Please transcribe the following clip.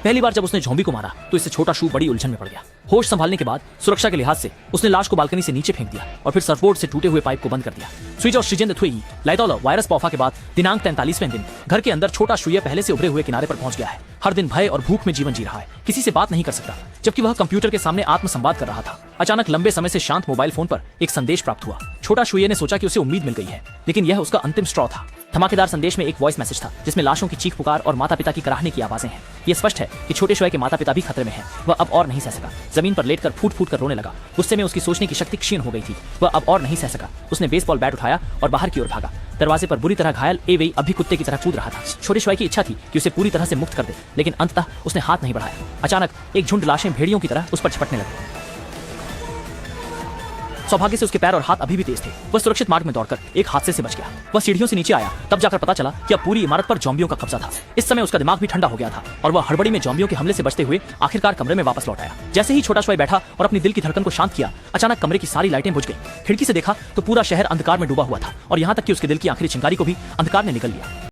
पहली बार जब उसने ज़ॉम्बी को मारा तो इससे छोटा शू बड़ी उलझन में पड़ गया। होश संभालने के बाद सुरक्षा के लिहाज से उसने लाश को बालकनी से नीचे फेंक दिया और फिर सर्फबोर्ड से टूटे हुए पाइप को बंद कर दिया। स्विच और श्रीजेंद्र थुई लाइतौला वायरस पौफा के बाद दिनांक 43वें दिन घर के अंदर छोटा शुया पहले से उभरे हुए किनारे पर पहुंच गया है। हर दिन भय और भूख में जीवन जी रहा है, किसी से बात नहीं कर सकता, जबकि वह कंप्यूटर के सामने आत्मसंवाद कर रहा था। अचानक लंबे समय से शांत मोबाइल फोन पर एक संदेश प्राप्त हुआ। छोटा शुये ने सोचा कि उसे उम्मीद मिल गई है, लेकिन यह उसका अंतिम स्ट्रॉ था। धमाकेदार संदेश में एक वॉइस मैसेज था जिसमें लाशों की चीख पुकार और माता पिता की कराहने की आवाजें हैं। यह स्पष्ट है कि छोटे शुये के माता पिता भी खतरे में हैं। वह अब और नहीं सह सका, जमीन पर लेटकर फूट फूट कर रोने लगा। गुस्से में उसकी सोचने की शक्ति क्षीण हो गई थी। वह अब और नहीं सह सका। उसने बेसबॉल बैट उठाया और बाहर की ओर भागा। दरवाजे पर बुरी तरह घायल एवेई अब भी कुत्ते की तरह कूद रहा था। छोटे शुये की इच्छा थी कि उसे पूरी तरह से मुक्त कर दे, लेकिन अंततः उसने हाथ नहीं बढ़ाया। अचानक एक झुंड लाशें भेड़ियों की तरह उस पर झपटने लगी। सौभाग्य से उसके पैर और हाथ अभी भी तेज थे। वह सुरक्षित मार्ग में दौड़कर एक हादसे से बच गया। वह सीढ़ियों से नीचे आया, तब जाकर पता चला कि अब पूरी इमारत पर ज़ॉम्बियों का कब्जा था। इस समय उसका दिमाग भी ठंडा हो गया था और वह हड़बड़ी में ज़ॉम्बियों के हमले से बचते हुए आखिरकार कमरे में वापस लौट आया। जैसे ही छोटा शुया बैठा और अपनी दिल की धड़कन को शांत किया, अचानक कमरे की सारी लाइटें बुझ गईं। खिड़की से देखा तो पूरा शहर अंधकार में डूबा हुआ था और यहाँ तक कि उसके दिल की आखिरी चिंगारी को भी अंधकार ने निगल लिया।